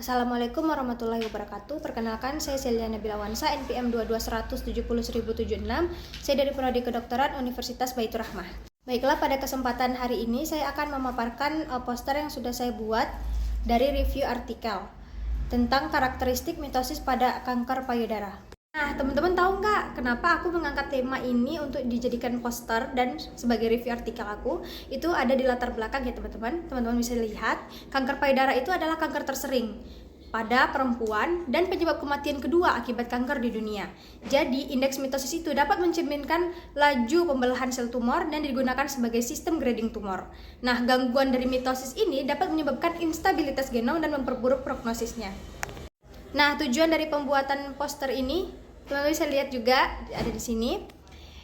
Assalamualaikum warahmatullahi wabarakatuh. Perkenalkan, saya Celia Nabila Wansa, NPM 221701076. Saya dari Prodi Kedokteran Universitas Baitur Rahmah. Baiklah, pada kesempatan hari ini saya akan memaparkan poster yang sudah saya buat dari review artikel tentang karakteristik mitosis pada kanker payudara. Nah, teman-teman tahu nggak kenapa aku mengangkat tema ini untuk dijadikan poster dan sebagai review artikel aku? Itu ada di latar belakang ya teman-teman. Teman-teman bisa lihat, kanker payudara itu adalah kanker tersering pada perempuan dan penyebab kematian kedua akibat kanker di dunia. Jadi, indeks mitosis itu dapat mencerminkan laju pembelahan sel tumor dan digunakan sebagai sistem grading tumor. Nah, gangguan dari mitosis ini dapat menyebabkan instabilitas genom dan memperburuk prognosisnya. Nah, tujuan dari pembuatan poster ini, teman-teman bisa lihat juga ada di sini.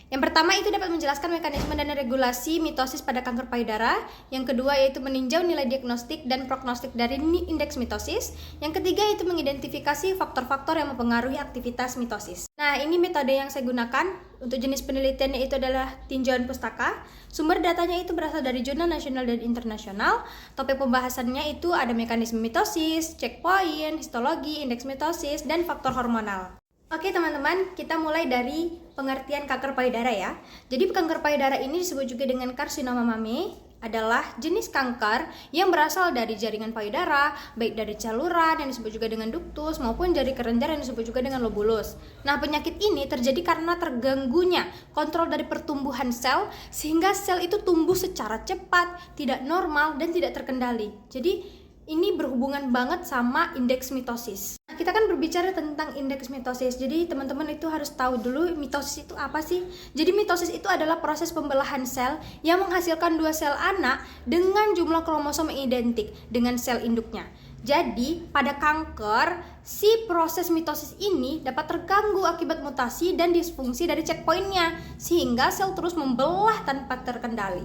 Yang pertama itu dapat menjelaskan mekanisme dan regulasi mitosis pada kanker payudara. Yang kedua yaitu meninjau nilai diagnostik dan prognostik dari indeks mitosis. Yang ketiga itu mengidentifikasi faktor-faktor yang mempengaruhi aktivitas mitosis. Nah, ini metode yang saya gunakan. Untuk jenis penelitiannya itu adalah tinjauan pustaka. Sumber datanya itu berasal dari jurnal nasional dan internasional. Topik pembahasannya itu ada mekanisme mitosis, checkpoint, histologi, indeks mitosis, dan faktor hormonal. Oke teman-teman, kita mulai dari pengertian kanker payudara ya. Jadi kanker payudara ini disebut juga dengan karsinoma mame, adalah jenis kanker yang berasal dari jaringan payudara, baik dari saluran yang disebut juga dengan ductus maupun dari kelenjar yang disebut juga dengan lobulus. Nah, penyakit ini terjadi karena terganggunya kontrol dari pertumbuhan sel sehingga sel itu tumbuh secara cepat, tidak normal dan tidak terkendali. Jadi ini berhubungan banget sama indeks mitosis. Nah, kita kan berbicara tentang indeks mitosis. Jadi teman-teman itu harus tahu dulu mitosis itu apa sih? Jadi mitosis itu adalah proses pembelahan sel yang menghasilkan dua sel anak dengan jumlah kromosom yang identik dengan sel induknya. Jadi pada kanker, si proses mitosis ini dapat terganggu akibat mutasi dan disfungsi dari checkpointnya, sehingga sel terus membelah tanpa terkendali.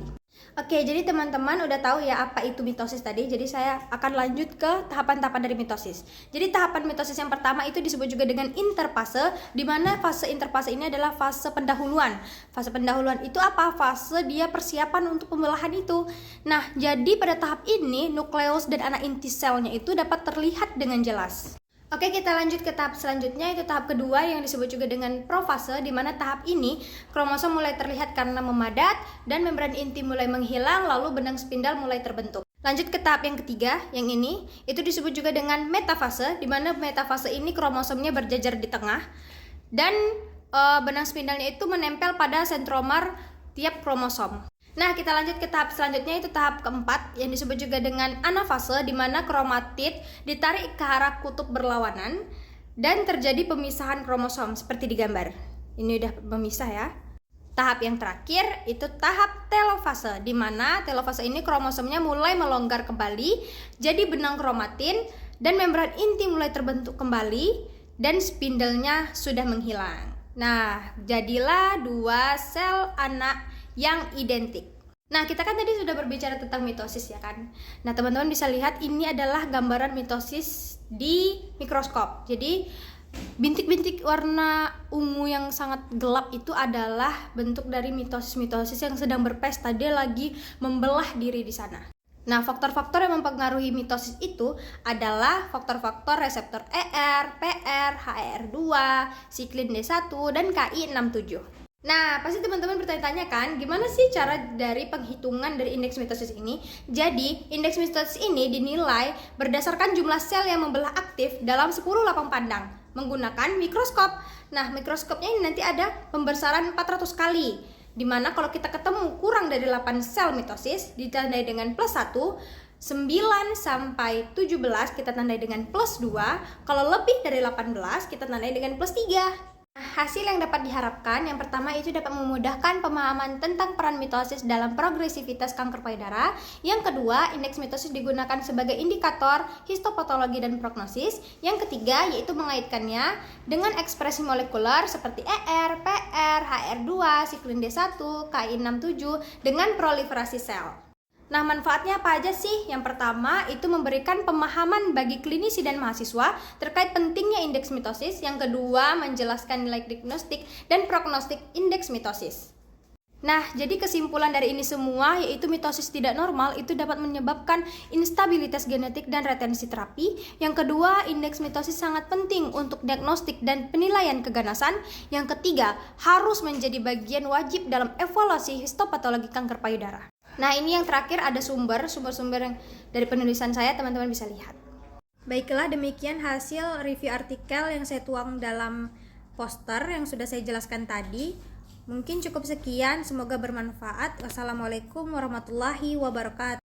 Oke, jadi teman-teman udah tahu ya apa itu mitosis tadi. Jadi saya akan lanjut ke tahapan-tahapan dari mitosis. Jadi tahapan mitosis yang pertama itu disebut juga dengan interfase, di mana fase interfase ini adalah fase pendahuluan. Fase pendahuluan itu apa? Fase dia persiapan untuk pembelahan itu. Nah, jadi pada tahap ini nukleus dan anak inti selnya itu dapat terlihat dengan jelas. Oke, kita lanjut ke tahap selanjutnya, itu tahap kedua yang disebut juga dengan profase, di mana tahap ini kromosom mulai terlihat karena memadat dan membran inti mulai menghilang, lalu benang spindal mulai terbentuk. Lanjut ke tahap yang ketiga, yang ini itu disebut juga dengan metafase, di mana metafase ini kromosomnya berjajar di tengah dan benang spindalnya itu menempel pada sentromer tiap kromosom. Nah, kita lanjut ke tahap selanjutnya, itu tahap keempat yang disebut juga dengan anafase, di mana kromatid ditarik ke arah kutub berlawanan dan terjadi pemisahan kromosom seperti di gambar. Ini udah memisah ya. Tahap yang terakhir itu tahap telofase, di mana telofase ini kromosomnya mulai melonggar kembali, jadi benang kromatin dan membran inti mulai terbentuk kembali dan spindalnya sudah menghilang. Nah, jadilah dua sel anak yang identik. Nah, kita kan tadi sudah berbicara tentang mitosis ya kan. Nah, teman-teman bisa lihat ini adalah gambaran mitosis di mikroskop. Jadi bintik-bintik warna ungu yang sangat gelap itu adalah bentuk dari mitosis-mitosis yang sedang berpesta. Dia lagi membelah diri di sana. Nah, faktor-faktor yang mempengaruhi mitosis itu adalah faktor-faktor reseptor ER, PR, HER2, siklin D1, dan Ki67. Nah, pasti teman-teman bertanya-tanya kan, gimana sih cara dari penghitungan dari indeks mitosis ini? Jadi, indeks mitosis ini dinilai berdasarkan jumlah sel yang membelah aktif dalam 10 lapang pandang menggunakan mikroskop. Nah, mikroskopnya ini nanti ada pembesaran 400 kali, dimana kalau kita ketemu kurang dari 8 sel mitosis, ditandai dengan plus 1, 9 sampai 17 kita tandai dengan plus 2, kalau lebih dari 18 kita tandai dengan plus 3. Hasil yang dapat diharapkan, yang pertama itu dapat memudahkan pemahaman tentang peran mitosis dalam progresivitas kanker payudara. Yang kedua, indeks mitosis digunakan sebagai indikator histopatologi dan prognosis. Yang ketiga, yaitu mengaitkannya dengan ekspresi molekuler seperti ER, PR, HR2, siklin D1, Ki67 dengan proliferasi sel. Nah, manfaatnya apa aja sih? Yang pertama, itu memberikan pemahaman bagi klinisi dan mahasiswa terkait pentingnya indeks mitosis. Yang kedua, menjelaskan nilai diagnostik dan prognostik indeks mitosis. Nah, jadi kesimpulan dari ini semua yaitu mitosis tidak normal itu dapat menyebabkan instabilitas genetik dan retensi terapi. Yang kedua, indeks mitosis sangat penting untuk diagnostik dan penilaian keganasan. Yang ketiga, harus menjadi bagian wajib dalam evaluasi histopatologi kanker payudara. Nah, ini yang terakhir ada sumber-sumber yang dari penulisan saya, teman-teman bisa lihat. Baiklah, demikian hasil review artikel yang saya tuang dalam poster yang sudah saya jelaskan tadi. Mungkin cukup sekian, semoga bermanfaat. Wassalamualaikum warahmatullahi wabarakatuh.